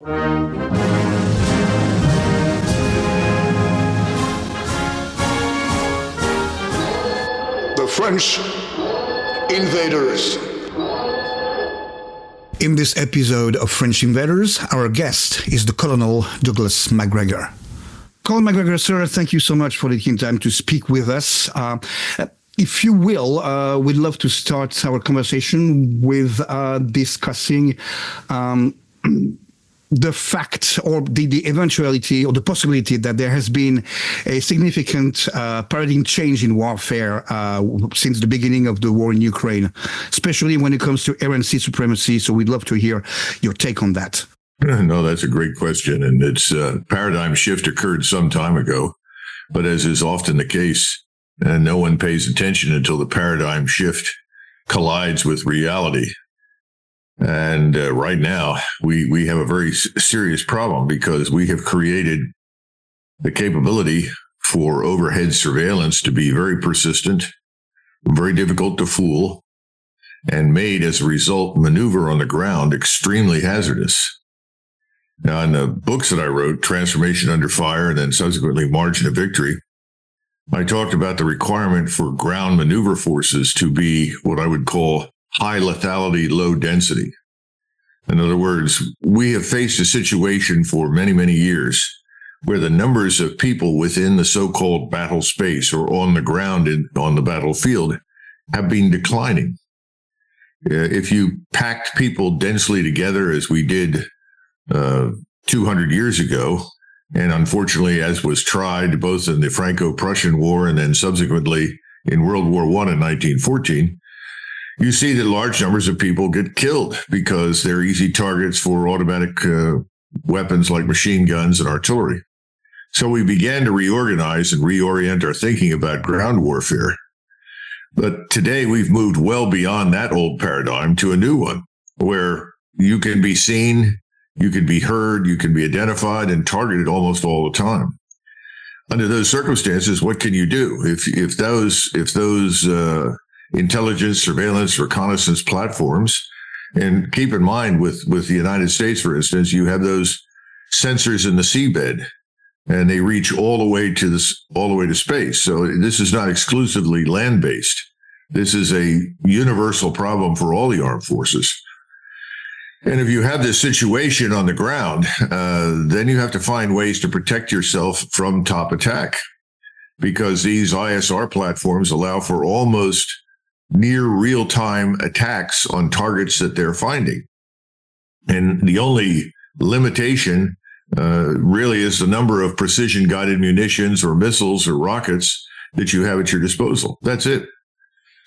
The French invaders. In this episode of French Invaders, our guest is the Colonel Douglas Macgregor. Colonel Macgregor, sir, thank you so much for taking time to speak with us. If you will, we'd love to start our conversation with discussing the fact or the eventuality or the possibility that there has been a significant paradigm change in warfare since the beginning of the war in Ukraine, especially when it comes to air and sea supremacy. So we'd love to hear your take on that. No, that's a great question. And its paradigm shift occurred some time ago. But as is often the case, no one pays attention until the paradigm shift collides with reality. And right now, we have a very serious problem because we have created the capability for overhead surveillance to be very persistent, very difficult to fool, and made, as a result, maneuver on the ground extremely hazardous. Now, in the books that I wrote, Transformation Under Fire, and then subsequently Margin of Victory, I talked about the requirement for ground maneuver forces to be what I would call high lethality, low density. In other words, we have faced a situation for many, many years where the numbers of people within the so-called battle space or on the ground on the battlefield have been declining. If you packed people densely together as we did 200 years ago, and unfortunately, as was tried both in the Franco-Prussian War and then subsequently in World War I in 1914, you see that large numbers of people get killed because they're easy targets for automatic weapons like machine guns and artillery. So we began to reorganize and reorient our thinking about ground warfare. But today we've moved well beyond that old paradigm to a new one where you can be seen, you can be heard, you can be identified and targeted almost all the time. Under those circumstances, what can you do? If those intelligence, surveillance, reconnaissance platforms, and keep in mind with the United States, for instance, you have those sensors in the seabed, and they reach all the way to space. So this is not exclusively land-based. This is a universal problem for all the armed forces. And if you have this situation on the ground, then you have to find ways to protect yourself from top attack, because these ISR platforms allow for almost near real-time attacks on targets that they're finding. And the only limitation really is the number of precision-guided munitions or missiles or rockets that you have at your disposal. That's it.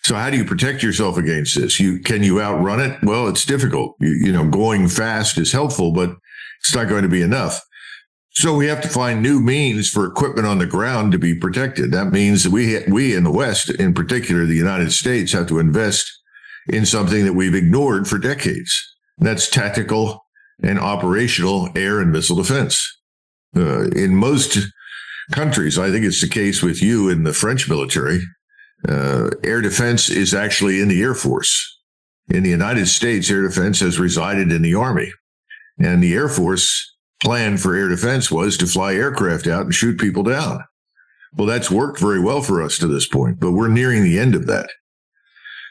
So how do you protect yourself against this? Can you outrun it? Well, it's difficult. Going fast is helpful, but it's not going to be enough. So we have to find new means for equipment on the ground to be protected. That means that we in the West, in particular the United States, have to invest in something that we've ignored for decades. That's tactical and operational air and missile defense. In most countries, I think it's the case with you in the French military, air defense is actually in the Air Force. In the United States, air defense has resided in the Army. And the Air Force plan for air defense was to fly aircraft out and shoot people down. Well, that's worked very well for us to this point, but we're nearing the end of that.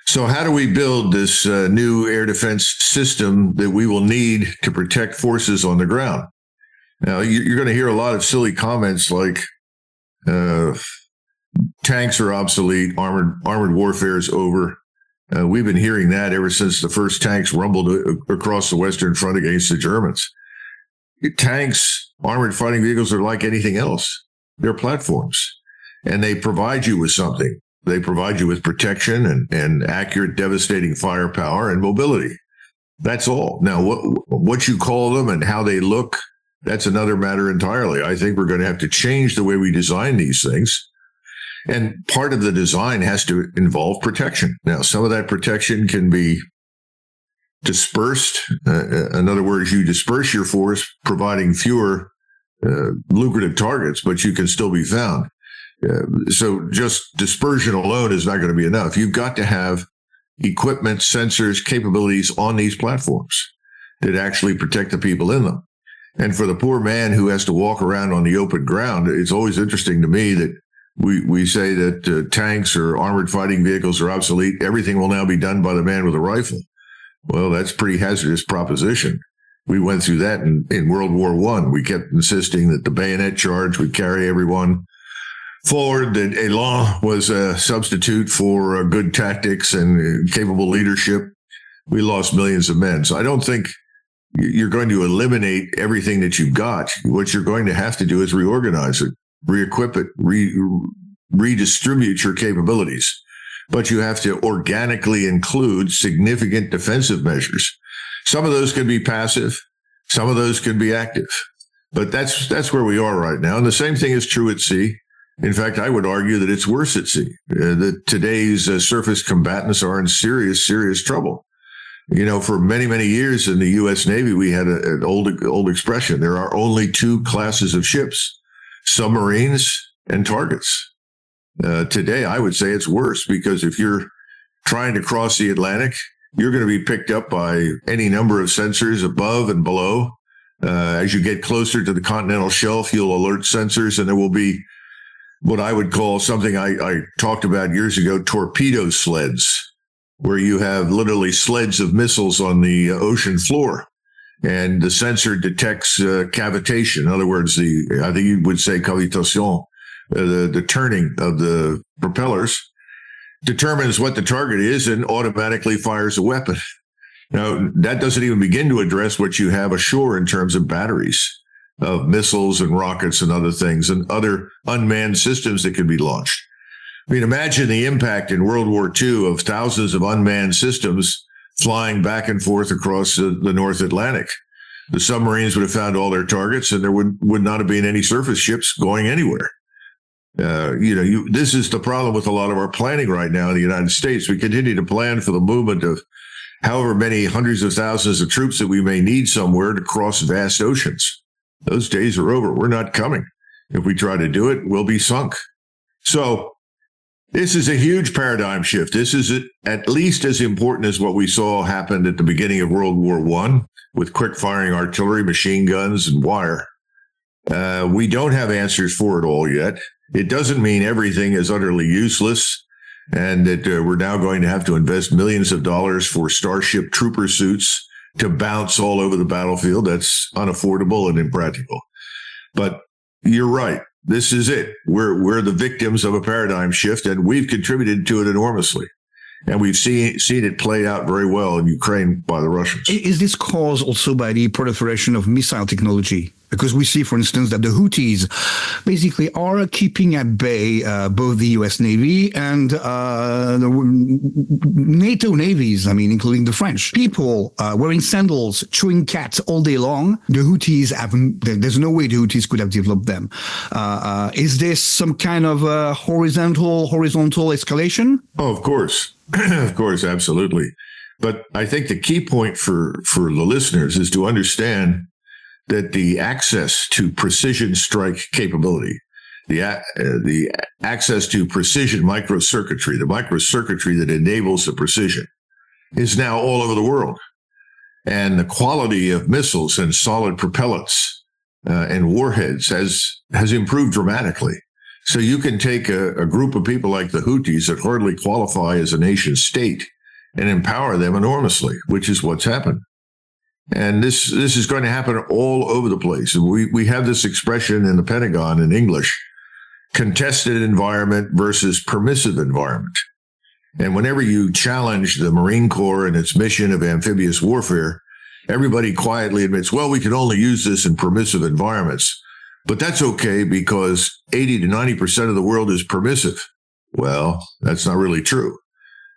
So how do we build this new air defense system that we will need to protect forces on the ground? Now, you're going to hear a lot of silly comments like tanks are obsolete, armored warfare is over. We've been hearing that ever since the first tanks rumbled across the Western Front against the Germans. Tanks, armored fighting vehicles are like anything else. They're platforms, and they provide you with something. They provide you with protection and accurate, devastating firepower and mobility. That's all. Now, what you call them and how they look, that's another matter entirely. I think we're going to have to change the way we design these things. And part of the design has to involve protection. Now, some of that protection can be dispersed. In other words, you disperse your force, providing fewer lucrative targets, but you can still be found. So just dispersion alone is not going to be enough. You've got to have equipment, sensors, capabilities on these platforms that actually protect the people in them. And for the poor man who has to walk around on the open ground, it's always interesting to me that we say that tanks or armored fighting vehicles are obsolete. Everything will now be done by the man with a rifle. Well, that's a pretty hazardous proposition. We went through that in World War I. We kept insisting that the bayonet charge would carry everyone forward, that élan was a substitute for good tactics and capable leadership. We lost millions of men. So I don't think you're going to eliminate everything that you've got. What you're going to have to do is reorganize it, re-equip it, redistribute your capabilities. But you have to organically include significant defensive measures. Some of those can be passive. Some of those can be active. But that's where we are right now. And the same thing is true at sea. In fact, I would argue that it's worse at sea, that today's surface combatants are in serious, serious trouble. You know, for many, many years in the U.S. Navy, we had an old expression. There are only two classes of ships, submarines and targets. Today, I would say it's worse, because if you're trying to cross the Atlantic, you're going to be picked up by any number of sensors above and below. As you get closer to the continental shelf, you'll alert sensors, and there will be what I would call something I talked about years ago, torpedo sleds, where you have literally sleds of missiles on the ocean floor, and the sensor detects cavitation. In other words, I think you would say cavitation, the turning of the propellers, determines what the target is and automatically fires a weapon. Now, that doesn't even begin to address what you have ashore in terms of batteries of missiles and rockets and other things and other unmanned systems that can be launched. I mean, imagine the impact in World War II of thousands of unmanned systems flying back and forth across the North Atlantic. The submarines would have found all their targets, and there would not have been any surface ships going anywhere. This is the problem with a lot of our planning right now in the United States. We continue to plan for the movement of however many hundreds of thousands of troops that we may need somewhere to cross vast oceans. Those days are over. We're not coming. If we try to do it, we'll be sunk. So this is a huge paradigm shift. This is at least as important as what we saw happened at the beginning of World War I with quick-firing artillery, machine guns, and wire. We don't have answers for it all yet. It doesn't mean everything is utterly useless and that we're now going to have to invest millions of dollars for Starship trooper suits to bounce all over the battlefield. That's unaffordable and impractical. But you're right. This is it. We're the victims of a paradigm shift, and we've contributed to it enormously. And we've seen it play out very well in Ukraine by the Russians. Is this caused also by the proliferation of missile technology? Because we see, for instance, that the Houthis basically are keeping at bay both the U.S. Navy and the NATO navies, including the French. People wearing sandals, chewing cats all day long. The Houthis there's no way the Houthis could have developed them. Is this some kind of horizontal escalation? Oh, of course. Of course, absolutely. But I think the key point for the listeners is to understand that the access to precision strike capability, the access to precision micro-circuitry, the micro-circuitry that enables the precision, is now all over the world. And the quality of missiles and solid propellants and warheads has improved dramatically. So you can take a group of people like the Houthis that hardly qualify as a nation state and empower them enormously, which is what's happened. And this is going to happen all over the place. And we have this expression in the Pentagon in English, contested environment versus permissive environment. And whenever you challenge the Marine Corps and its mission of amphibious warfare, everybody quietly admits, well, we can only use this in permissive environments. But that's okay because 80 to 90% of the world is permissive. Well, that's not really true.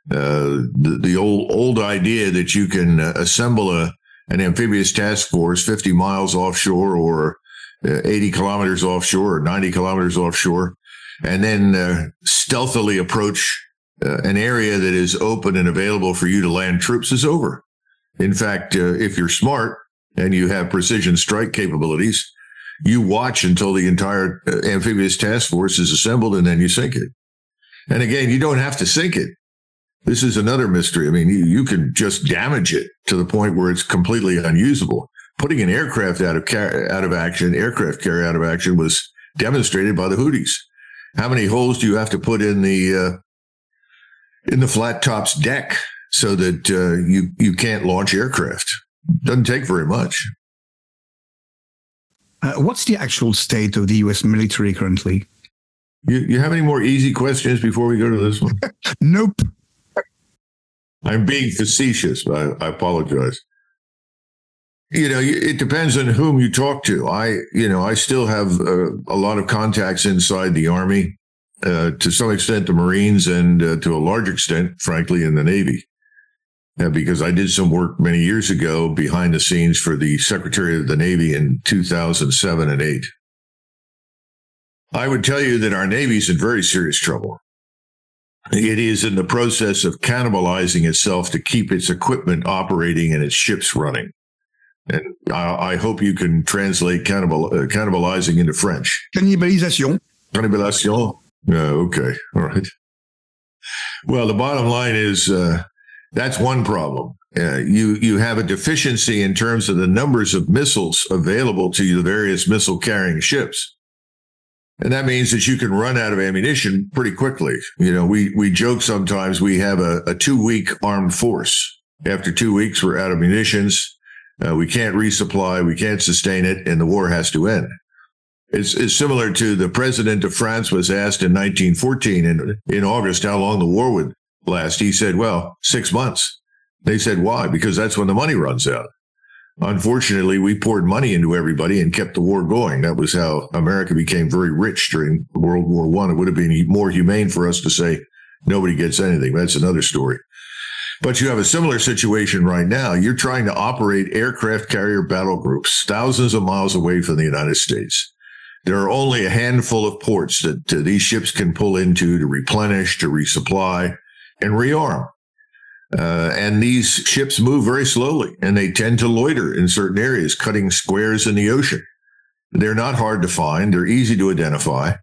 The old idea that you can assemble an amphibious task force 50 miles offshore or 80 kilometers offshore or 90 kilometers offshore, and then stealthily approach an area that is open and available for you to land troops is over. In fact, if you're smart and you have precision strike capabilities, you watch until the entire amphibious task force is assembled and then you sink it. And again, you don't have to sink it. This is another mystery. You can just damage it to the point where it's completely unusable. putting an aircraft aircraft carrier out of action was demonstrated by the Houthis. How many holes do you have to put in the flat top's deck so that you can't launch aircraft? Doesn't take very much. What's the actual state of the U.S. military currently? You have any more easy questions before we go to this one? Nope. I'm being facetious. I apologize. It depends on whom you talk to. I still have a lot of contacts inside the Army, to some extent the Marines, and to a large extent, frankly, in the Navy. Because I did some work many years ago behind the scenes for the Secretary of the Navy in 2007 and 8. I would tell you that our Navy's in very serious trouble. It is in the process of cannibalizing itself to keep its equipment operating and its ships running. And I hope you can translate cannibalizing into French. Cannibalisation. Cannibalisation? Okay. All right. Well, the bottom line is that's one problem. You have a deficiency in terms of the numbers of missiles available to the various missile-carrying ships. And that means that you can run out of ammunition pretty quickly. We joke sometimes we have a 2-week armed force. After 2 weeks, we're out of munitions. We can't resupply. We can't sustain it. And the war has to end. It's similar to the president of France was asked in 1914 in August how long the war would last. He said, 6 months. They said, why? Because that's when the money runs out. Unfortunately, we poured money into everybody and kept the war going. That was how America became very rich during World War I. It would have been more humane for us to say nobody gets anything. That's another story. But you have a similar situation right now. You're trying to operate aircraft carrier battle groups thousands of miles away from the United States. There are only a handful of ports that these ships can pull into to replenish, to resupply, and rearm. And these ships move very slowly, and they tend to loiter in certain areas, cutting squares in the ocean. They're not hard to find. They're easy to identify,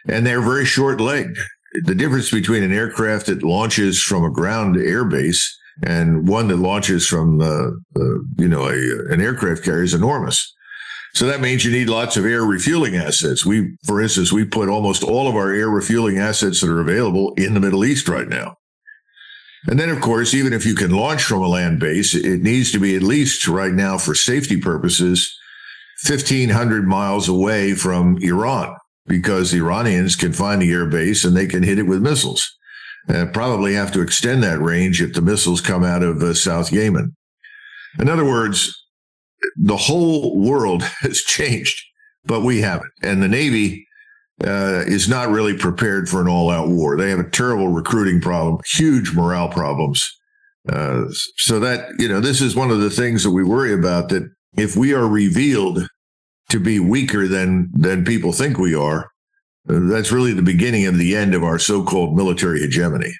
and they're very short-legged. The difference between an aircraft that launches from a ground air base and one that launches from, an aircraft carrier is enormous. So that means you need lots of air refueling assets. For instance, we put almost all of our air refueling assets that are available in the Middle East right now. And then, of course, even if you can launch from a land base, it needs to be at least right now for safety purposes, 1,500 miles away from Iran, because the Iranians can find the air base and they can hit it with missiles. Probably have to extend that range if the missiles come out of South Yemen. In other words, the whole world has changed, but we haven't. And the Navy is not really prepared for an all-out war. They have a terrible recruiting problem, huge morale problems. So that, this is one of the things that we worry about, that if we are revealed to be weaker than people think we are, that's really the beginning of the end of our so-called military hegemony.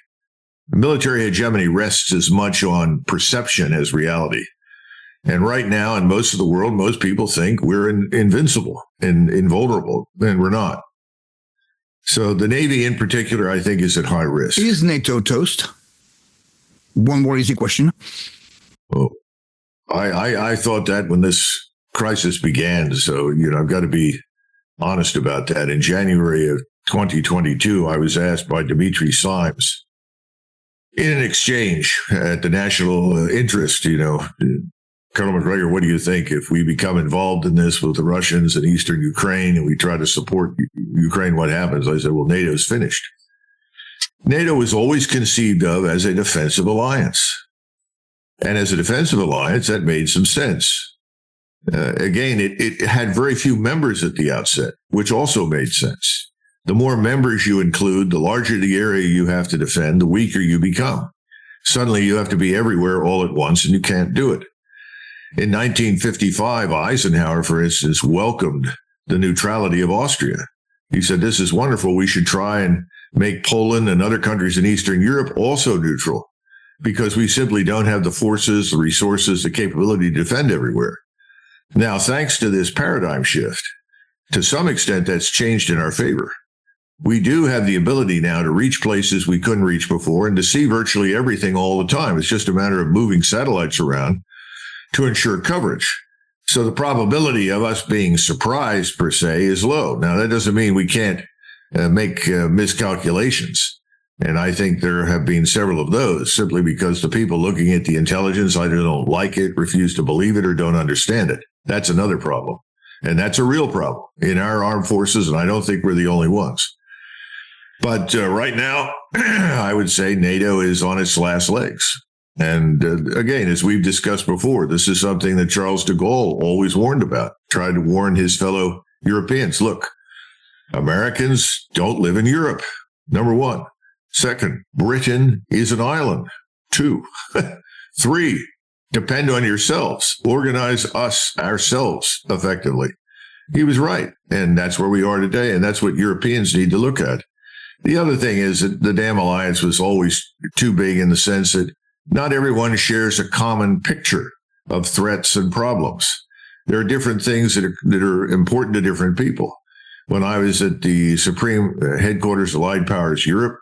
Military hegemony rests as much on perception as reality. And right now, in most of the world, most people think we're invincible and invulnerable, and we're not. So the Navy in particular, I think, is at high risk. Is NATO toast? One more easy question. Oh, I thought that when this crisis began. So, I've got to be honest about that. In January of 2022, I was asked by Dimitri Simes in an exchange at the national interest, Colonel Macgregor, what do you think if we become involved in this with the Russians in eastern Ukraine and we try to support Ukraine, what happens? I said, well, NATO's finished. NATO was always conceived of as a defensive alliance. And as a defensive alliance, that made some sense. Again, it had very few members at the outset, which also made sense. The more members you include, the larger the area you have to defend, the weaker you become. Suddenly you have to be everywhere all at once, and you can't do it. In 1955, Eisenhower, for instance, welcomed the neutrality of Austria. He said, this is wonderful. We should try and make Poland and other countries in Eastern Europe also neutral, because we simply don't have the forces, the resources, the capability to defend everywhere. Now, thanks to this paradigm shift, to some extent, that's changed in our favor. We do have the ability now to reach places we couldn't reach before and to see virtually everything all the time. It's just a matter of moving satellites around to ensure coverage. So the probability of us being surprised per se is low. Now, that doesn't mean we can't make miscalculations. And I think there have been several of those simply because the people looking at the intelligence either don't like it, refuse to believe it, or don't understand it. That's another problem. And that's a real problem in our armed forces. And I don't think we're the only ones. But right now, I would say NATO is on its last legs. And again, as we've discussed before, this is something that Charles de Gaulle always warned about, tried to warn his fellow Europeans. Look, Americans don't live in Europe, number one. Second, Britain is an island. 2, 3, depend on yourselves. Organize ourselves effectively. He was right. And that's where we are today. And that's what Europeans need to look at. The other thing is that the damn alliance was always too big in the sense that not everyone shares a common picture of threats and problems. There are different things that are important to different people. When I was at the Supreme Headquarters Allied Powers Europe,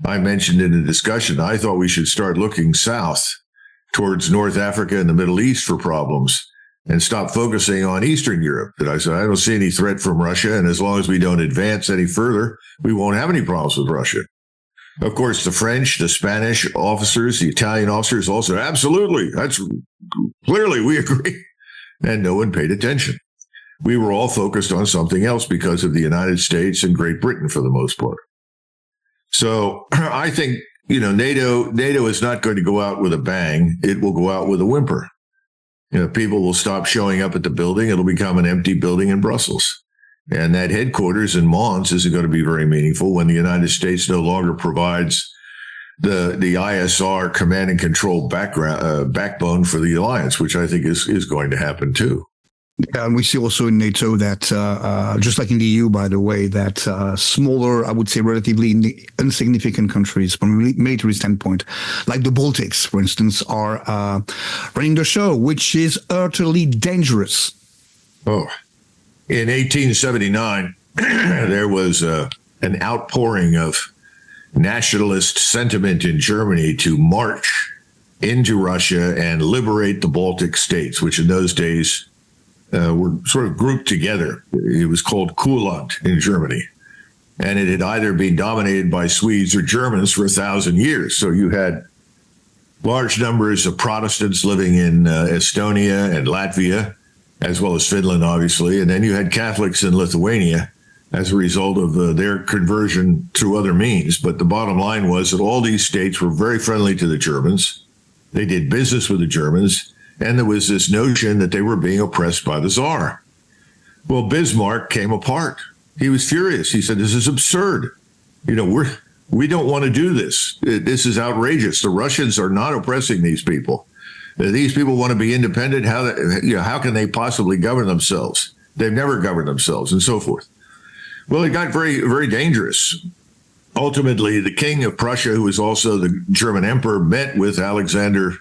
I mentioned in a discussion, I thought we should start looking south towards North Africa and the Middle East for problems and stop focusing on Eastern Europe. And I said, I don't see any threat from Russia. And as long as we don't advance any further, we won't have any problems with Russia. Of course, the French, the Spanish officers, the Italian officers also, absolutely. That's clearly we agree. And no one paid attention. We were all focused on something else because of the United States and Great Britain for the most part. So I think, NATO is not going to go out with a bang. It will go out with a whimper. People will stop showing up at the building. It'll become an empty building in Brussels. And that headquarters in Mons isn't going to be very meaningful when the United States no longer provides the ISR command and control backbone for the alliance, which I think is going to happen too. And we see also in NATO that, just like in the EU, by the way, that smaller, I would say relatively insignificant countries from a military standpoint, like the Baltics, for instance, are running the show, which is utterly dangerous. Oh, in 1879, there was an outpouring of nationalist sentiment in Germany to march into Russia and liberate the Baltic states, which in those days were sort of grouped together. It was called Kurland in Germany. And it had either been dominated by Swedes or Germans for 1,000 years. So you had large numbers of Protestants living in Estonia and Latvia, as well as Finland, obviously. And then you had Catholics in Lithuania as a result of their conversion through other means. But the bottom line was that all these states were very friendly to the Germans. They did business with the Germans. And there was this notion that they were being oppressed by the Tsar. Well, Bismarck came apart. He was furious. He said, this is absurd. We don't want to do this. This is outrageous. The Russians are not oppressing these people. These people want to be independent. How can they possibly govern themselves? They've never governed themselves, and so forth. Well, it got very, very dangerous. Ultimately, the king of Prussia, who was also the German emperor, met with Alexander.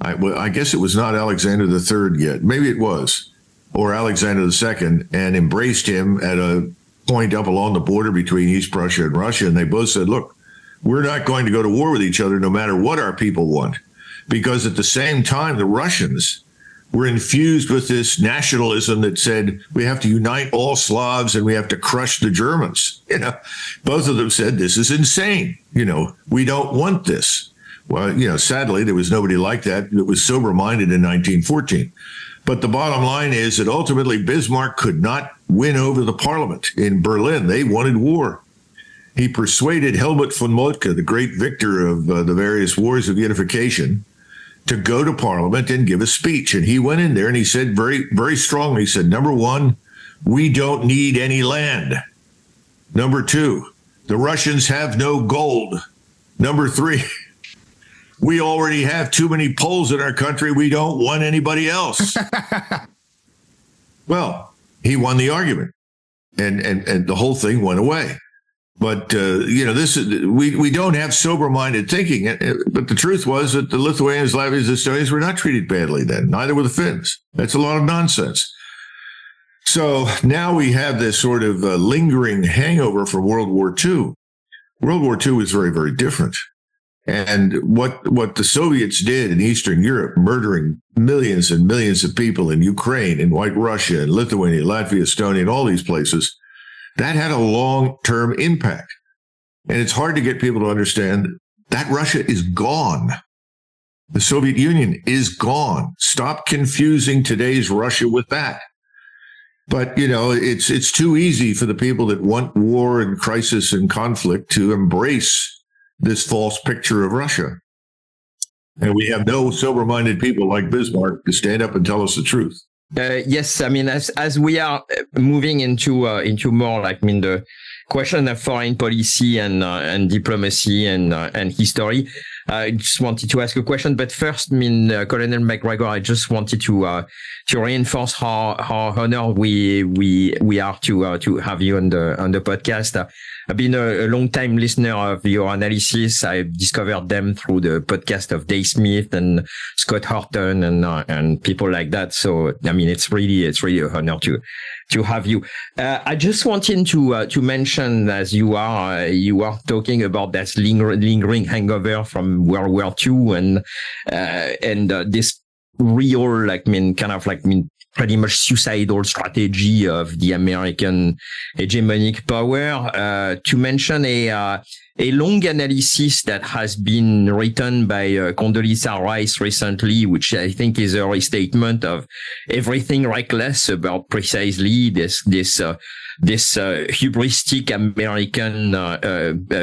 I guess it was not Alexander III yet. Maybe it was, or Alexander II, and embraced him at a point up along the border between East Prussia and Russia. And they both said, look, we're not going to go to war with each other no matter what our people want. Because at the same time, the Russians were infused with this nationalism that said we have to unite all Slavs and we have to crush the Germans. Both of them said this is insane. We don't want this. Well, sadly, there was nobody like that was sober-minded in 1914. But the bottom line is that ultimately Bismarck could not win over the parliament in Berlin. They wanted war. He persuaded Helmut von Moltke, the great victor of the various wars of unification, to go to parliament and give a speech. And he went in there and he said very, very strongly, he said, number one, we don't need any land. Number two, the Russians have no gold. Number three, we already have too many Poles in our country. We don't want anybody else. Well, he won the argument, and the whole thing went away. But this is we don't have sober-minded thinking. But the truth was that the Lithuanians, Latvians, Estonians were not treated badly then. Neither were the Finns. That's a lot of nonsense. So now we have this sort of lingering hangover from World War II. World War II was very, very different. And what the Soviets did in Eastern Europe, murdering millions and millions of people in Ukraine, in White Russia, in Lithuania, Latvia, Estonia, and all these places, that had a long-term impact. And it's hard to get people to understand that Russia is gone. The Soviet Union is gone. Stop confusing today's Russia with that. But, it's too easy for the people that want war and crisis and conflict to embrace this false picture of Russia. And we have no sober-minded people like Bismarck to stand up and tell us the truth. Yes, I mean, as we are moving into more the question of foreign policy and diplomacy and history, I just wanted to ask a question. But first, Colonel Macgregor, I just wanted to reinforce how honor we are to have you on the podcast. I've been a long time listener of your analysis. I discovered them through the podcast of Dave Smith and Scott Horton and people like that. So, it's really an honor to have you. I just wanted to mention, as you are talking about that lingering hangover from World War II and this real, pretty much suicidal strategy of the American hegemonic power, to mention a long analysis that has been written by Condoleezza Rice recently, which I think is a restatement of everything reckless about precisely this hubristic American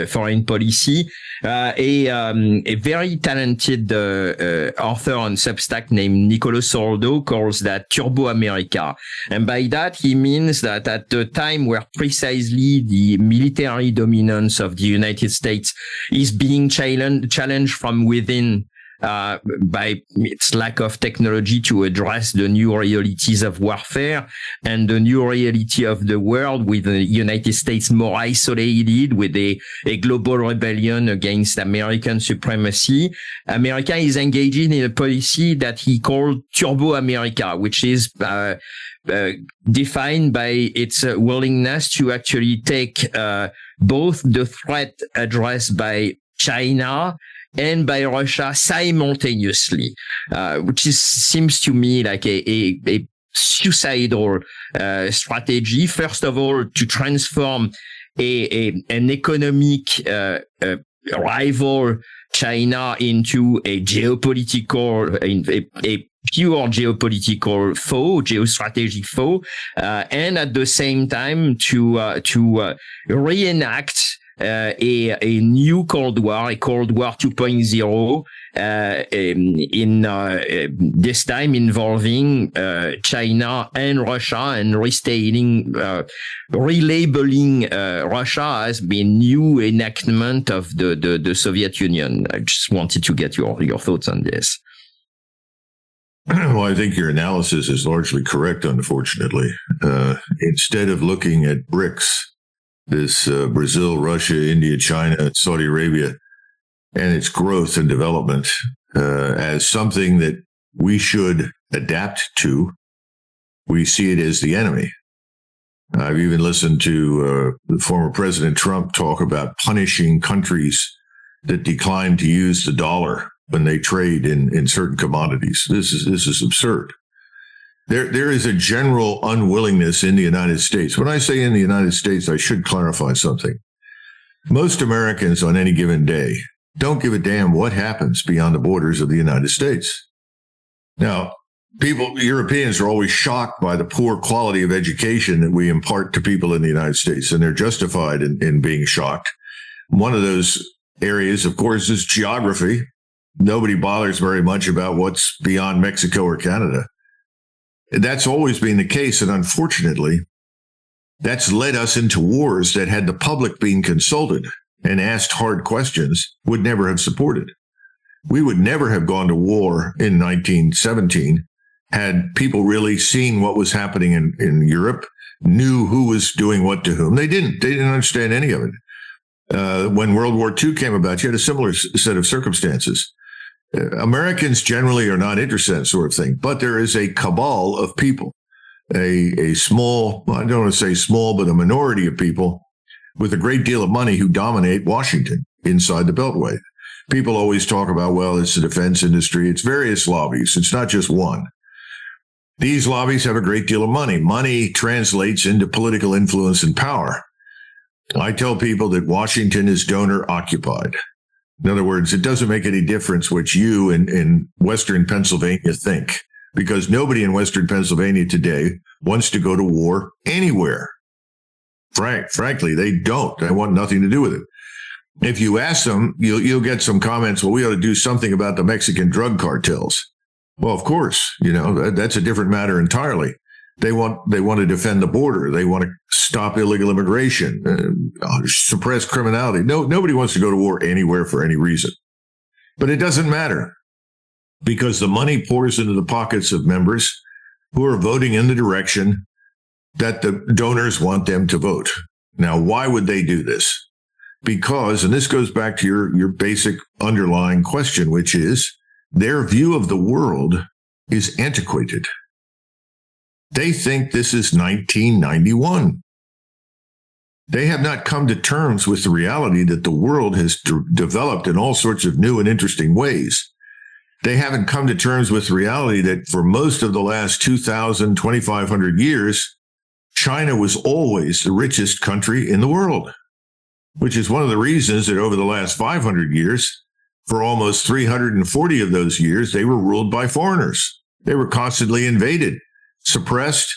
foreign policy. A very talented author on Substack named Nicholas Sordo calls that Turbo America. And by that, he means that at the time where precisely the military dominance of the United States is being challenged from within, by its lack of technology to address the new realities of warfare and the new reality of the world, with the United States more isolated, with a global rebellion against American supremacy. America is engaging in a policy that he called Turbo America, which is defined by its willingness to actually take both the threat addressed by China and by Russia simultaneously, which seems to me like a suicidal strategy. First of all, to transform an economic rival, China, into a geopolitical, a pure geopolitical foe, geostrategic foe, and at the same time to reenact a new Cold War, a Cold War 2.0, in this time involving China and Russia, and relabeling Russia as being new enactment of the Soviet Union. I just wanted to get your thoughts on this. Well, I think your analysis is largely correct, unfortunately. Instead of looking at BRICS, this Brazil, Russia, India, China, Saudi Arabia, and its growth and development as something that we should adapt to, we see it as the enemy. I've even listened to the former President Trump talk about punishing countries that decline to use the dollar when they trade in certain commodities. This is absurd. There is a general unwillingness in the United States. When I say in the United States, I should clarify something. Most Americans on any given day don't give a damn what happens beyond the borders of the United States. Now, Europeans are always shocked by the poor quality of education that we impart to people in the United States, and they're justified in being shocked. One of those areas, of course, is geography. Nobody bothers very much about what's beyond Mexico or Canada. That's always been the case, and unfortunately, that's led us into wars that, had the public been consulted and asked hard questions, would never have supported. We would never have gone to war in 1917 had people really seen what was happening in Europe, knew who was doing what to whom. They didn't understand any of it. When World War II came about, you had a similar set of circumstances. Americans generally are not interested in that sort of thing, but there is a cabal of people, a small, I don't want to say small, but a minority of people with a great deal of money who dominate Washington inside the Beltway. People always talk about, well, it's the defense industry. It's various lobbies. It's not just one. These lobbies have a great deal of money. Money translates into political influence and power. I tell people that Washington is donor occupied. In other words, it doesn't make any difference what you in Western Pennsylvania think, because nobody in Western Pennsylvania today wants to go to war anywhere. Frankly, they don't. They want nothing to do with it. If you ask them, you'll get some comments, well, we ought to do something about the Mexican drug cartels. Well, of course, that's a different matter entirely. They want to defend the border. They want to stop illegal immigration, suppress criminality. Nobody wants to go to war anywhere for any reason. But it doesn't matter, because the money pours into the pockets of members who are voting in the direction that the donors want them to vote. Now, why would they do this? Because, and this goes back to your basic underlying question, which is their view of the world is antiquated. They think this is 1991. They have not come to terms with the reality that the world has developed in all sorts of new and interesting ways. They haven't come to terms with the reality that for most of the last 2,000, 2,500 years, China was always the richest country in the world, which is one of the reasons that over the last 500 years, for almost 340 of those years, they were ruled by foreigners. They were constantly invaded, suppressed,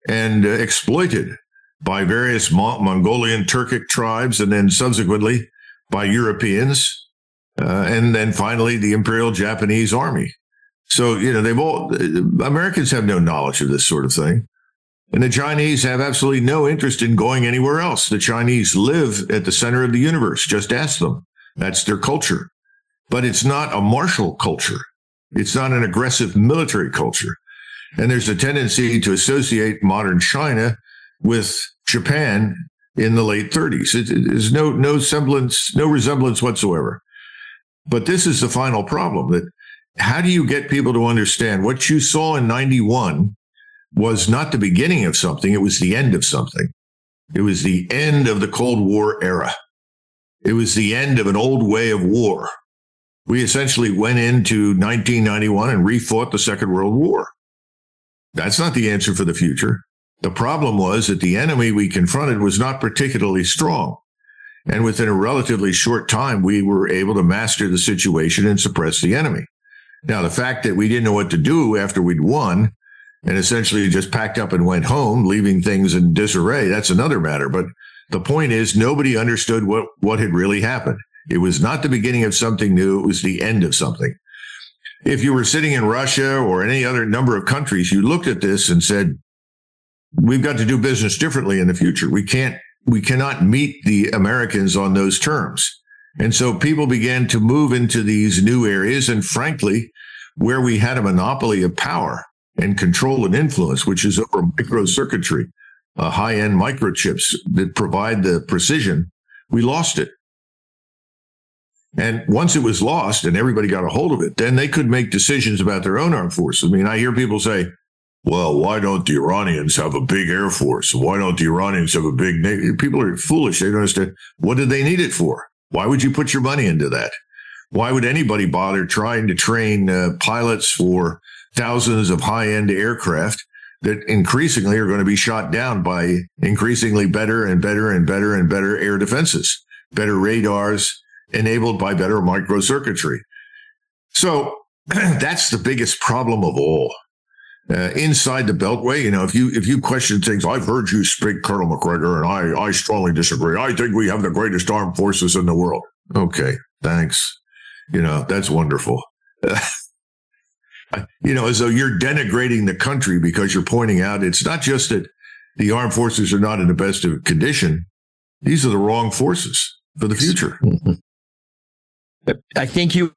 and exploited by various Mongolian Turkic tribes, and then subsequently by Europeans, and then finally the Imperial Japanese Army. So, Americans have no knowledge of this sort of thing. And the Chinese have absolutely no interest in going anywhere else. The Chinese live at the center of the universe. Just ask them. That's their culture. But it's not a martial culture. It's not an aggressive military culture. And there's a tendency to associate modern China with Japan in the late 30s. There's no resemblance whatsoever. But this is the final problem, that how do you get people to understand what you saw in 91 was not the beginning of something, it was the end of something. It was the end of the Cold War era. It was the end of an old way of war. We essentially went into 1991 and refought the Second World War. That's not the answer for the future. The problem was that the enemy we confronted was not particularly strong. And within a relatively short time, we were able to master the situation and suppress the enemy. Now, the fact that we didn't know what to do after we'd won and essentially just packed up and went home, leaving things in disarray, that's another matter. But the point is, nobody understood what had really happened. It was not the beginning of something new. It was the end of something. If you were sitting in Russia or any other number of countries, you looked at this and said, we've got to do business differently in the future. We cannot meet the Americans on those terms. And so people began to move into these new areas. And frankly, where we had a monopoly of power and control and influence, which is over micro-circuitry, high-end microchips that provide the precision, we lost it. And once it was lost and everybody got a hold of it, then they could make decisions about their own armed forces. I mean, I hear people say, well, why don't the Iranians have a big air force? Why don't the Iranians have a big Navy? People are foolish. They don't understand. What did they need it for? Why would you put your money into that? Why would anybody bother trying to train pilots for thousands of high-end aircraft that increasingly are going to be shot down by increasingly better and better and better and better air defenses, better radars enabled by better micro-circuitry? So that's the biggest problem of all. Inside the Beltway, if you question things, I've heard you speak, Colonel Macgregor, and I strongly disagree. I think we have the greatest armed forces in the world. Okay, thanks. That's wonderful. As though you're denigrating the country because you're pointing out it's not just that the armed forces are not in the best of condition. These are the wrong forces for the future. I think you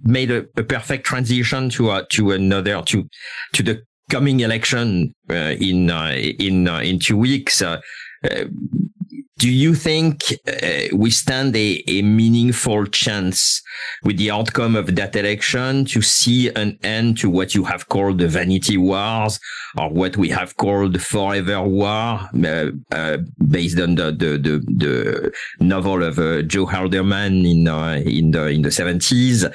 made a perfect transition to the coming election in 2 weeks. do you think we stand a meaningful chance with the outcome of that election to see an end to what you have called the vanity wars, or what we have called the forever war, based on the novel of Joe Haldeman in the 70s?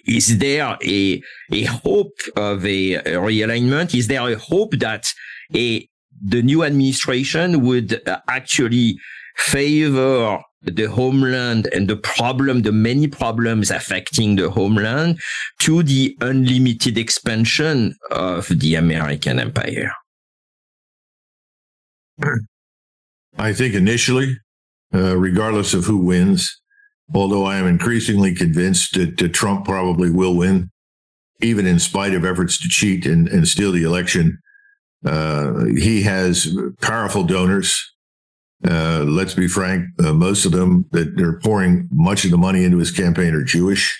Is there a hope of a realignment? Is there a hope that the new administration would actually favor the homeland and the many problems affecting the homeland, to the unlimited expansion of the American empire? I think initially, regardless of who wins, although I am increasingly convinced that Trump probably will win, even in spite of efforts to cheat and steal the election. He has powerful donors. Let's be frank, most of them that are pouring much of the money into his campaign are Jewish,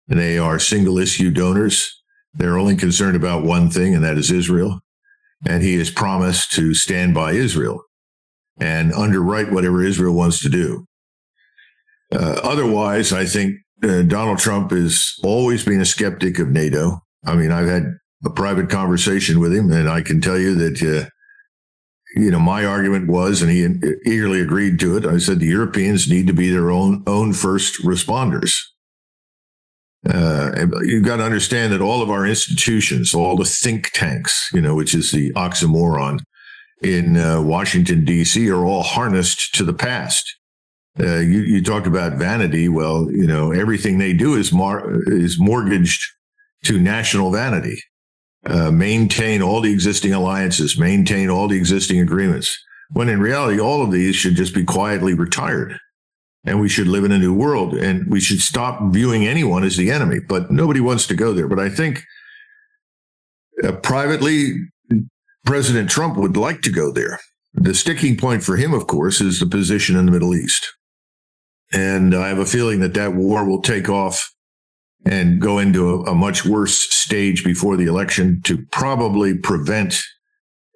and they are single issue donors. They're only concerned about one thing, and that is Israel. And he has promised to stand by Israel and underwrite whatever Israel wants to do. Otherwise, I think Donald Trump has always been a skeptic of NATO. I mean, I've had a private conversation with him, and I can tell you that, my argument was, and he eagerly agreed to it, I said the Europeans need to be their own first responders. You've got to understand that all of our institutions, all the think tanks, which is the oxymoron in Washington, D.C., are all harnessed to the past. You talked about vanity. Well, everything they do is mortgaged to national vanity. Maintain all the existing alliances, maintain all the existing agreements, when in reality, all of these should just be quietly retired. And we should live in a new world, and we should stop viewing anyone as the enemy. But nobody wants to go there. But I think privately, President Trump would like to go there. The sticking point for him, of course, is the position in the Middle East. And I have a feeling that war will take off and go into a much worse stage before the election, to probably prevent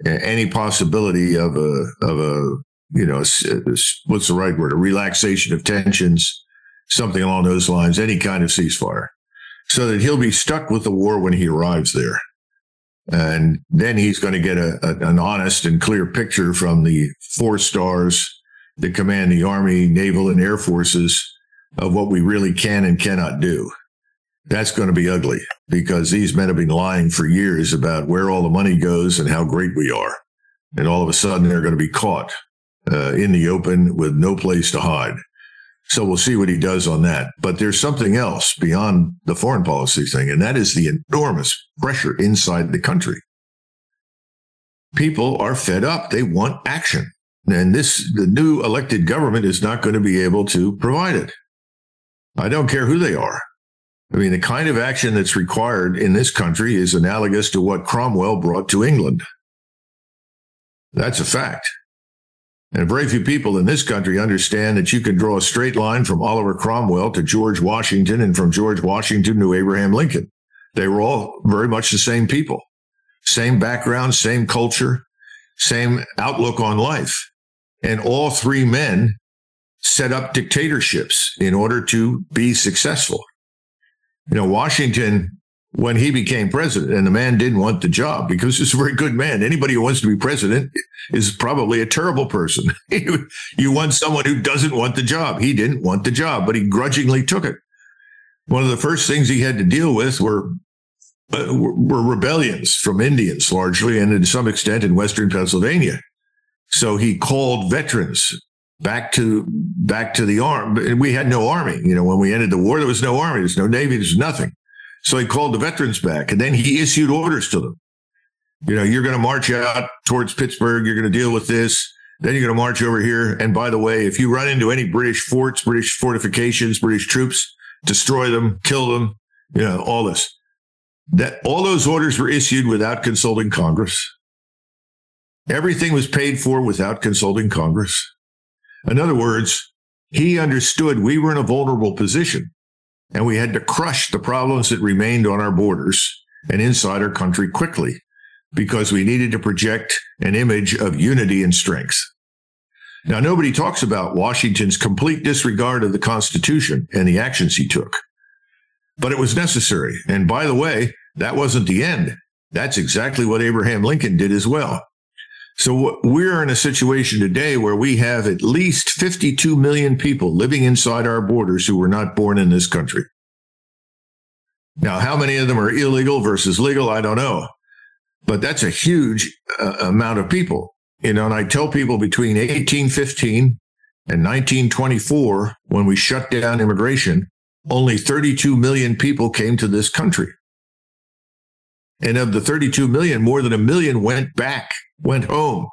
any possibility of what's the right word? A relaxation of tensions, something along those lines, any kind of ceasefire, so that he'll be stuck with the war when he arrives there. And then he's going to get an honest and clear picture from the 4 stars that command the Army, Naval, and Air Forces of what we really can and cannot do. That's going to be ugly, because these men have been lying for years about where all the money goes and how great we are. And all of a sudden, they're going to be caught in the open with no place to hide. So we'll see what he does on that. But there's something else beyond the foreign policy thing, and that is the enormous pressure inside the country. People are fed up. They want action. And the new elected government is not going to be able to provide it. I don't care who they are. I mean, the kind of action that's required in this country is analogous to what Cromwell brought to England. That's a fact. And very few people in this country understand that you can draw a straight line from Oliver Cromwell to George Washington, and from George Washington to Abraham Lincoln. They were all very much the same people, same background, same culture, same outlook on life. And all 3 men set up dictatorships in order to be successful. Washington, when he became president, and the man didn't want the job because he's a very good man. Anybody who wants to be president is probably a terrible person. You want someone who doesn't want the job. He didn't want the job, but he grudgingly took it. One of the first things he had to deal with were rebellions from Indians, largely, and to some extent in Western Pennsylvania. So he called veterans back to the army. We had no army. When we ended the war, there was no army. There's no Navy. There's nothing. So he called the veterans back, and then he issued orders to them. You're going to march out towards Pittsburgh. You're going to deal with this. Then you're going to march over here. And by the way, if you run into any British forts, British fortifications, British troops, destroy them, kill them, all this. All those orders were issued without consulting Congress. Everything was paid for without consulting Congress. In other words, he understood we were in a vulnerable position, and we had to crush the problems that remained on our borders and inside our country quickly, because we needed to project an image of unity and strength. Now, nobody talks about Washington's complete disregard of the Constitution and the actions he took. But it was necessary. And by the way, that wasn't the end. That's exactly what Abraham Lincoln did as well. So we're in a situation today where we have at least 52 million people living inside our borders who were not born in this country. Now, how many of them are illegal versus legal? I don't know. But that's a huge amount of people. And I tell people between 1815 and 1924, when we shut down immigration, only 32 million people came to this country. And of the 32 million, more than 1 million went home.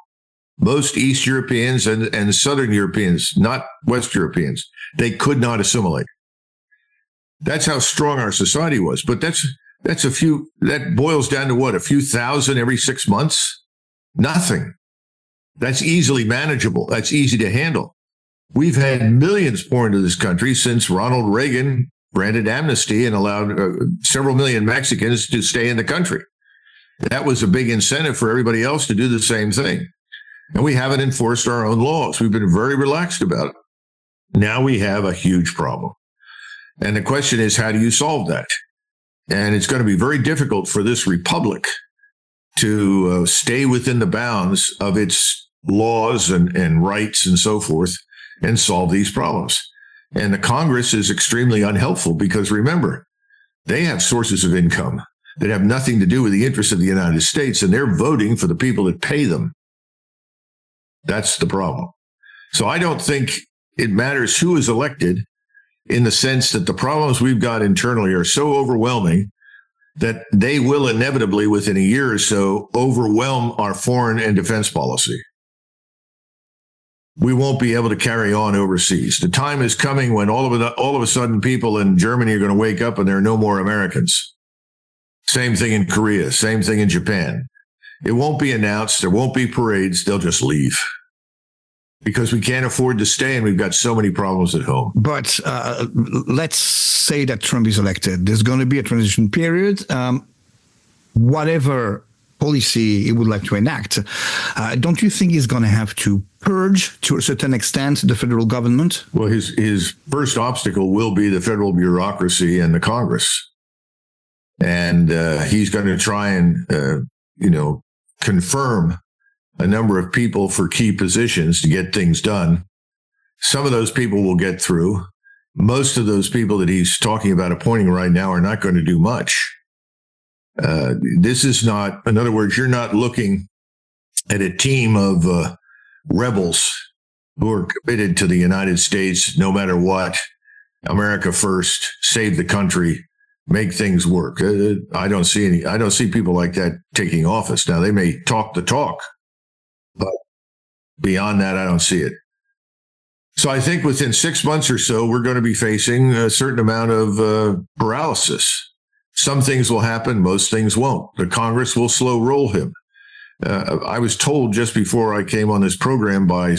Most East Europeans and Southern Europeans, not West Europeans. They could not assimilate. That's how strong our society was. But that boils down to what? A few thousand every 6 months? Nothing. That's easily manageable. That's easy to handle. We've had millions poured into this country since Ronald Reagan granted amnesty and allowed several million Mexicans to stay in the country. That was a big incentive for everybody else to do the same thing. And we haven't enforced our own laws. We've been very relaxed about it. Now we have a huge problem. And the question is, how do you solve that? And it's going to be very difficult for this republic to stay within the bounds of its laws and rights and so forth and solve these problems. And the Congress is extremely unhelpful because, remember, they have sources of income that have nothing to do with the interests of the United States, and they're voting for the people that pay them. That's the problem. So I don't think it matters who is elected, in the sense that the problems we've got internally are so overwhelming that they will inevitably, within a year or so, overwhelm our foreign and defense policy. We won't be able to carry on overseas. The time is coming when all of a sudden people in Germany are going to wake up and there are no more Americans. Same thing in Korea, same thing in Japan. It won't be announced. There won't be parades. They'll just leave because we can't afford to stay and we've got so many problems at home. But let's say that Trump is elected. There's going to be a transition period. Whatever policy he would like to enact, don't you think he's going to have to purge, to a certain extent, the federal government? Well, his first obstacle will be the federal bureaucracy and the Congress. And he's going to try and, confirm a number of people for key positions to get things done. Some of those people will get through. Most of those people that he's talking about appointing right now are not going to do much. This is not, in other words, you're not looking at a team of rebels who are committed to the United States no matter what. America first, save the country, make things work. I don't see people like that taking office. Now, they may talk the talk, but beyond that, I don't see it. So I think within 6 months or so, we're going to be facing a certain amount of paralysis. Some things will happen, most things won't. The Congress will slow roll him. I was told just before I came on this program by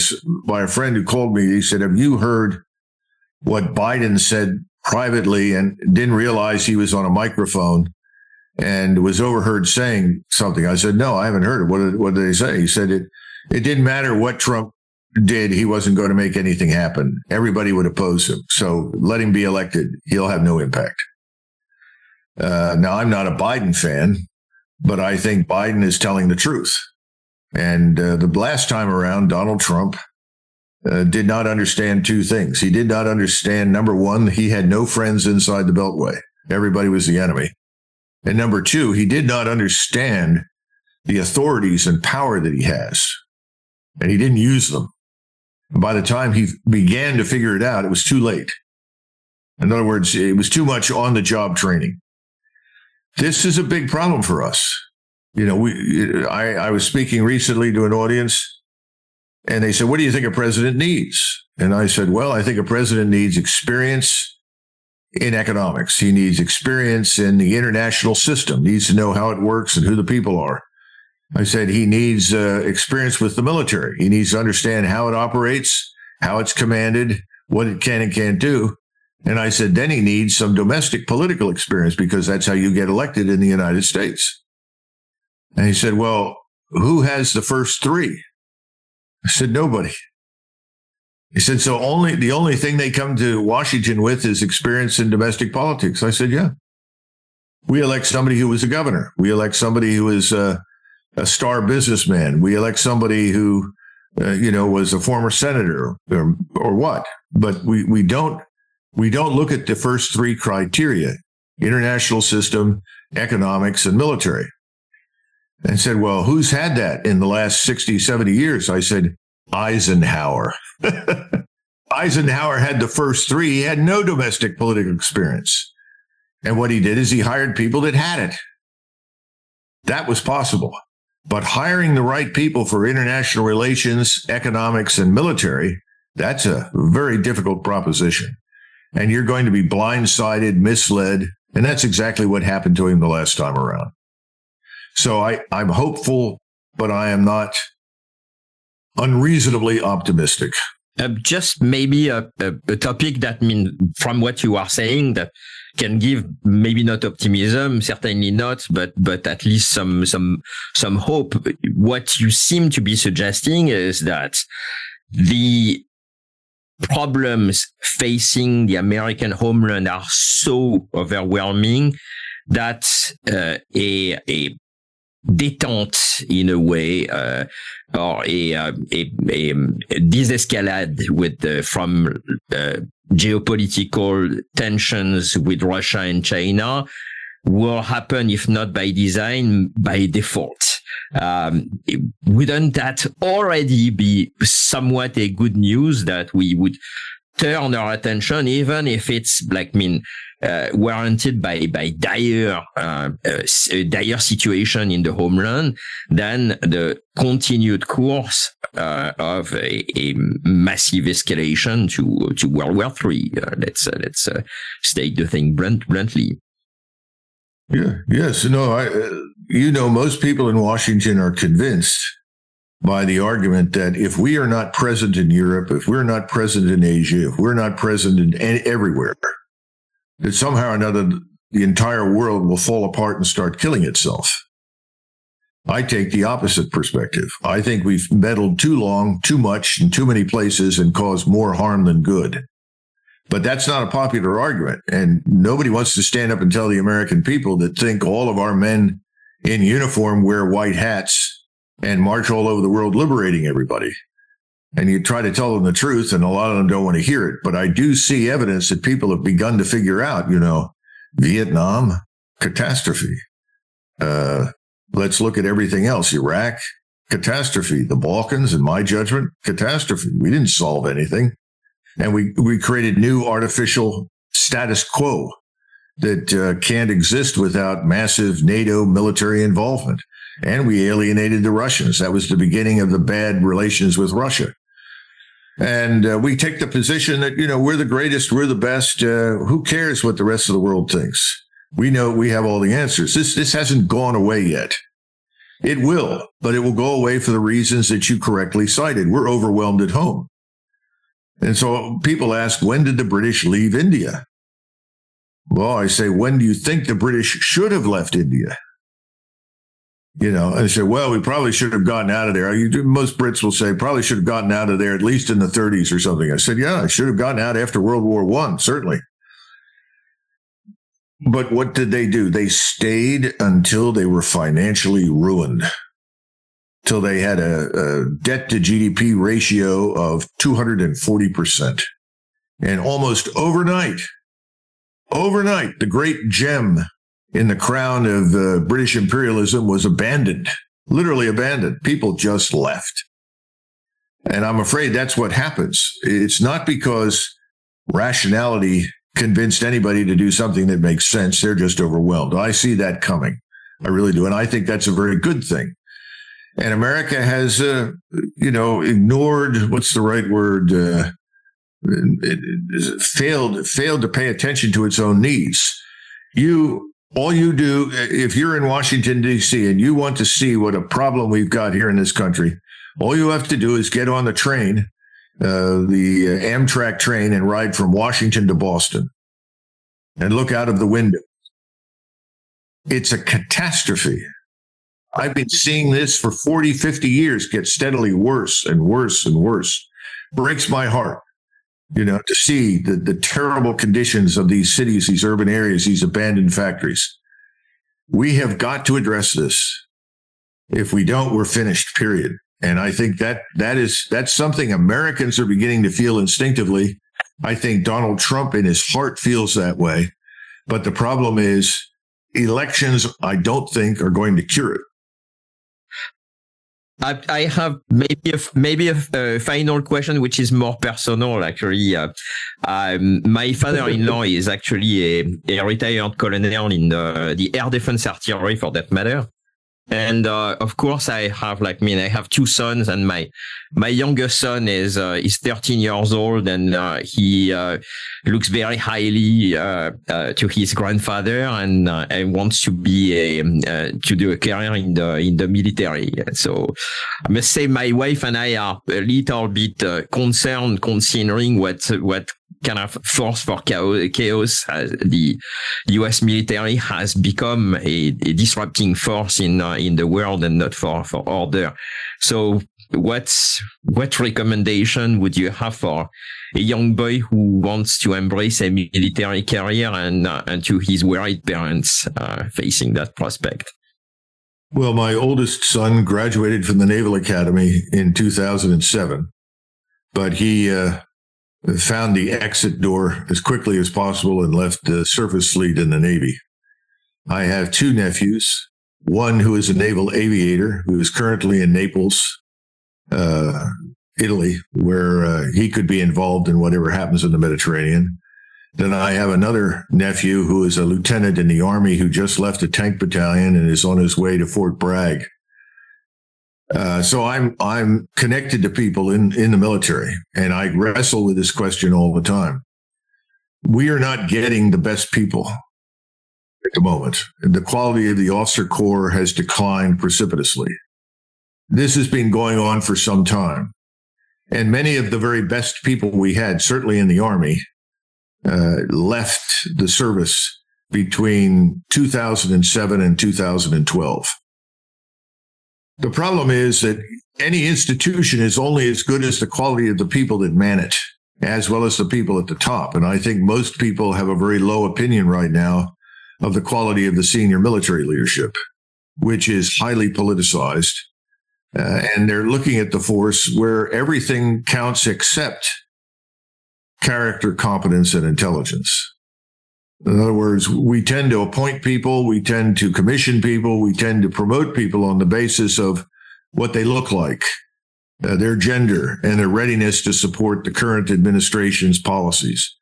a friend who called me. He said, "Have you heard what Biden said privately and didn't realize he was on a microphone and was overheard saying something?" I said, "No, I haven't heard it. What did they say?" He said, it didn't matter what Trump did. He wasn't going to make anything happen. Everybody would oppose him. So let him be elected. He'll have no impact. Now, I'm not a Biden fan, but I think Biden is telling the truth. And the last time around, Donald Trump did not understand two things. He did not understand, number one, he had no friends inside the Beltway. Everybody was the enemy. And number two, he did not understand the authorities and power that he has. And he didn't use them. And by the time he began to figure it out, it was too late. In other words, it was too much on-the-job training. This is a big problem for us. I was speaking recently to an audience, and they said, "What do you think a president needs?" And I said, "Well, I think a president needs experience in economics. He needs experience in the international system, needs to know how it works and who the people are." I said he needs experience with the military. He needs to understand how it operates, how it's commanded, what it can and can't do. And I said, then he needs some domestic political experience because that's how you get elected in the United States. And he said, "Well, who has the first three?" I said, "Nobody." He said, so the only thing they come to Washington with is experience in domestic politics. I said, yeah. We elect somebody who was a governor. We elect somebody who is a star businessman. We elect somebody who, was a former senator or what. But we don't look at the first three criteria: international system, economics, and military. And said, well, who's had that in the last 60, 70 years? I said, Eisenhower. Eisenhower had the first three. He had no domestic political experience. And what he did is he hired people that had it. That was possible. But hiring the right people for international relations, economics, and military, that's a very difficult proposition. And you're going to be blindsided, misled. And that's exactly what happened to him the last time around. So I'm hopeful, but I am not unreasonably optimistic. Just maybe a topic that, from what you are saying, that can give maybe not optimism, certainly not, but at least some hope. What you seem to be suggesting is that the problems facing the American homeland are so overwhelming that a détente in a way, or a desescalade from geopolitical tensions with Russia and China will happen, if not by design, by default. Wouldn't that already be somewhat a good news that we would turn our attention, even if it's warranted by dire situation in the homeland, than the continued course of a massive escalation to World War III. Let's state the thing bluntly. Yeah. Yes. No. Most people in Washington are convinced by the argument that if we are not present in Europe, if we're not present in Asia, if we're not present in everywhere, that somehow or another the entire world will fall apart and start killing itself. I take the opposite perspective. I think we've meddled too long, too much, in too many places and caused more harm than good. But that's not a popular argument. And nobody wants to stand up and tell the American people that think all of our men in uniform wear white hats and march all over the world liberating everybody. And you try to tell them the truth, and a lot of them don't want to hear it. But I do see evidence that people have begun to figure out, Vietnam, catastrophe. Let's look at everything else. Iraq, catastrophe. The Balkans, in my judgment, catastrophe. We didn't solve anything. And we created new artificial status quo that can't exist without massive NATO military involvement. And we alienated the Russians. That was the beginning of the bad relations with Russia. And we take the position that, we're the greatest, we're the best. Who cares what the rest of the world thinks? We know we have all the answers. This hasn't gone away yet. It will, but it will go away for the reasons that you correctly cited. We're overwhelmed at home. And so people ask, when did the British leave India? Well, I say, when do you think the British should have left India? And they say, well, we probably should have gotten out of there. Most Brits will say, probably should have gotten out of there at least in the 30s or something. I said, yeah, I should have gotten out after World War I, certainly. But what did they do? They stayed until they were financially ruined, till they had a debt to GDP ratio of 240%. And almost overnight, the great gem in the crown of British imperialism was abandoned, literally abandoned. People just left. And I'm afraid that's what happens. It's not because rationality convinced anybody to do something that makes sense. They're just overwhelmed. I see that coming. I really do. And I think that's a very good thing. And America has, ignored, what's the right word? Failed to pay attention to its own needs. All you do, if you're in Washington, D.C., and you want to see what a problem we've got here in this country, all you have to do is get on the train, the Amtrak train, and ride from Washington to Boston and look out of the window. It's a catastrophe. I've been seeing this for 40, 50 years get steadily worse and worse and worse. breaks my heart, to see the terrible conditions of these cities, these urban areas, these abandoned factories. We have got to address this. If we don't, we're finished, period. And I think that's something Americans are beginning to feel instinctively. I think Donald Trump in his heart feels that way. But the problem is elections, I don't think, are going to cure it. I have maybe a final question, which is more personal. Actually, my father-in-law is actually a retired colonel in the air defense artillery, for that matter. And of course, I have two sons, and my youngest son is 13 years old, and he looks very highly to his grandfather, and wants to be to do a career in the military. So I must say, my wife and I are a little bit concerned, considering what kind of force for chaos the U.S. military has become a disrupting force in the world, and not for order. So what recommendation would you have for a young boy who wants to embrace a military career, and to his worried parents facing that prospect? Well, my oldest son graduated from the Naval Academy in 2007, but he found the exit door as quickly as possible and left the surface fleet in the Navy. I have two nephews, one who is a naval aviator who is currently in Naples, Italy, where he could be involved in whatever happens in the Mediterranean. Then I have another nephew who is a lieutenant in the Army who just left a tank battalion and is on his way to Fort Bragg. So I'm connected to people in the military, and I wrestle with this question all the time. We are not getting the best people at the moment. The quality of the officer corps has declined precipitously. This has been going on for some time. And many of the very best people we had, certainly in the Army, left the service between 2007 and 2012. The problem is that any institution is only as good as the quality of the people that man it, as well as the people at the top. And I think most people have a very low opinion right now of the quality of the senior military leadership, which is highly politicized. And they're looking at the force where everything counts except character, competence, and intelligence. In other words, we tend to appoint people, we tend to commission people, we tend to promote people on the basis of what they look like, their gender, and their readiness to support the current administration's policies.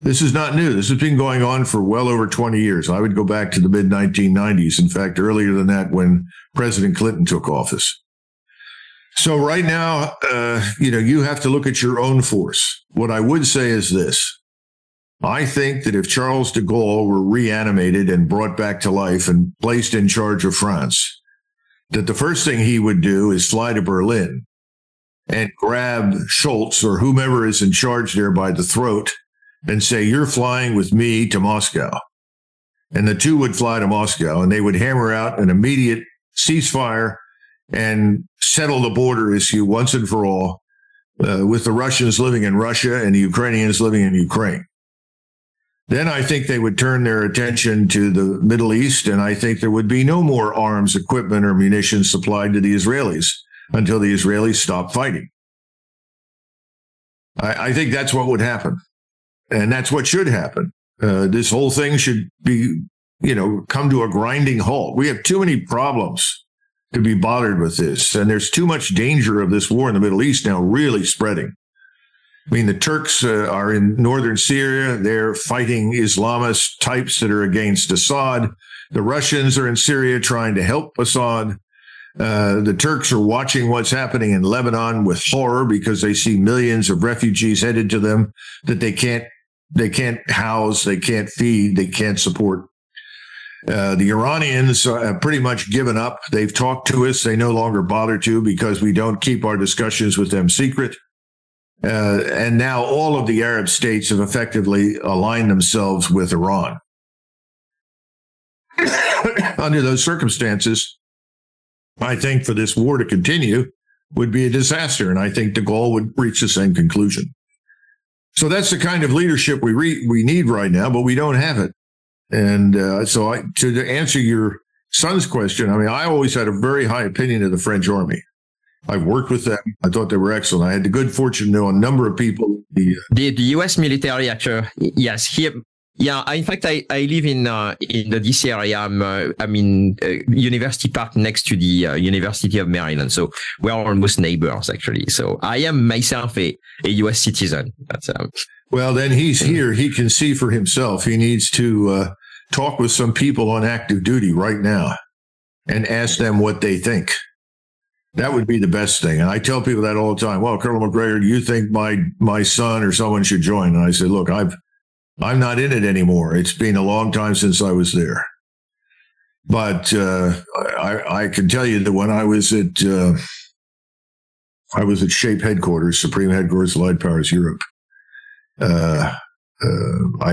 This is not new. This has been going on for well over 20 years. I would go back to the mid-1990s. In fact, earlier than that, when President Clinton took office. So right now, you have to look at your own force. What I would say is this. I think that if Charles de Gaulle were reanimated and brought back to life and placed in charge of France, that the first thing he would do is fly to Berlin and grab Schultz or whomever is in charge there by the throat and say, "You're flying with me to Moscow." And the two would fly to Moscow, and they would hammer out an immediate ceasefire and settle the border issue once and for all, with the Russians living in Russia and the Ukrainians living in Ukraine. Then I think they would turn their attention to the Middle East, and I think there would be no more arms, equipment, or munitions supplied to the Israelis until the Israelis stop fighting. I think that's what would happen, and that's what should happen. This whole thing should be, come to a grinding halt. We have too many problems to be bothered with this, and there's too much danger of this war in the Middle East now really spreading. I mean, the Turks are in northern Syria. They're fighting Islamist types that are against Assad. The Russians are in Syria trying to help Assad. The Turks are watching what's happening in Lebanon with horror because they see millions of refugees headed to them that they can't house, they can't feed, they can't support. The Iranians have pretty much given up. They've talked to us. They no longer bother to because we don't keep our discussions with them secret. And now all of the Arab states have effectively aligned themselves with Iran. Under those circumstances, I think for this war to continue, would be a disaster. And I think de Gaulle would reach the same conclusion. So that's the kind of leadership we need right now, but we don't have it. And to answer your son's question, I mean, I always had a very high opinion of the French army. I've worked with them. I thought they were excellent. I had the good fortune to know a number of people. The U.S. military, actually, yes, here. Yeah, in fact, I live in the DC area. I'm in University Park next to the University of Maryland, so we're almost neighbors actually. So I am myself a U.S. citizen. That's Well, then he's here. He can see for himself. He needs to talk with some people on active duty right now and ask them what they think. That would be the best thing. And I tell people that all the time. Well, Colonel Macgregor, do you think my son or someone should join? And I said, look, I'm not in it anymore. It's been a long time since I was there. But I can tell you that when I was at SHAPE headquarters, Supreme Headquarters, Allied Powers Europe, I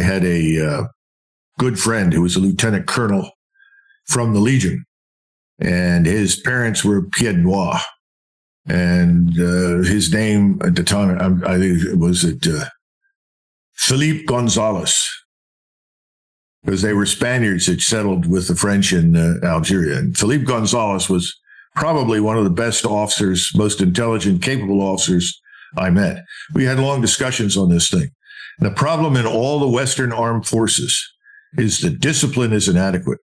had a good friend who was a lieutenant colonel from the Legion, and his parents were Pied Noir, and his name at the time, I think it was Philippe Gonzalez, because they were Spaniards that settled with the French in Algeria. And Philippe Gonzalez was probably one of the best officers, most intelligent, capable officers I met. We had long discussions on this thing. And the problem in all the Western armed forces is the discipline is inadequate.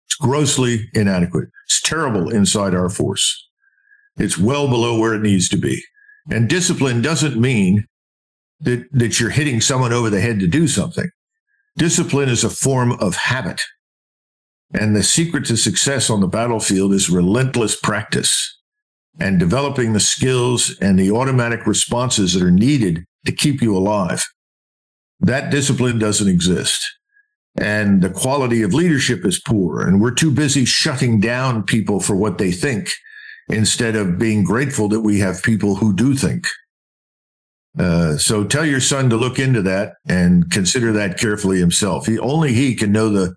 It's grossly inadequate. It's terrible inside our force. It's well below where it needs to be. And discipline doesn't mean that you're hitting someone over the head to do something. Discipline is a form of habit. And the secret to success on the battlefield is relentless practice and developing the skills and the automatic responses that are needed to keep you alive. That discipline doesn't exist. And the quality of leadership is poor. And we're too busy shutting down people for what they think instead of being grateful that we have people who do think. So tell your son to look into that and consider that carefully himself. Only he can know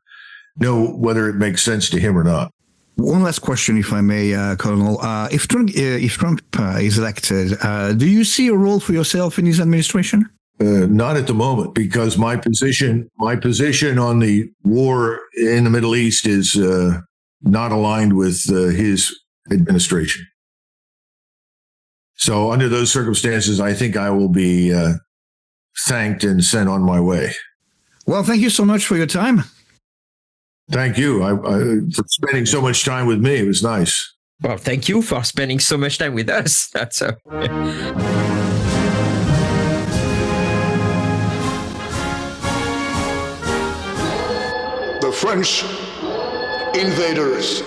whether it makes sense to him or not. One last question, if I may, Colonel. If Trump is elected, do you see a role for yourself in his administration? Not at the moment, because my position on the war in the Middle East is not aligned with his administration. So under those circumstances, I think I will be thanked and sent on my way. Well, thank you so much for your time. Thank you for spending so much time with me. It was nice. Well, thank you for spending so much time with us. That's The French invaders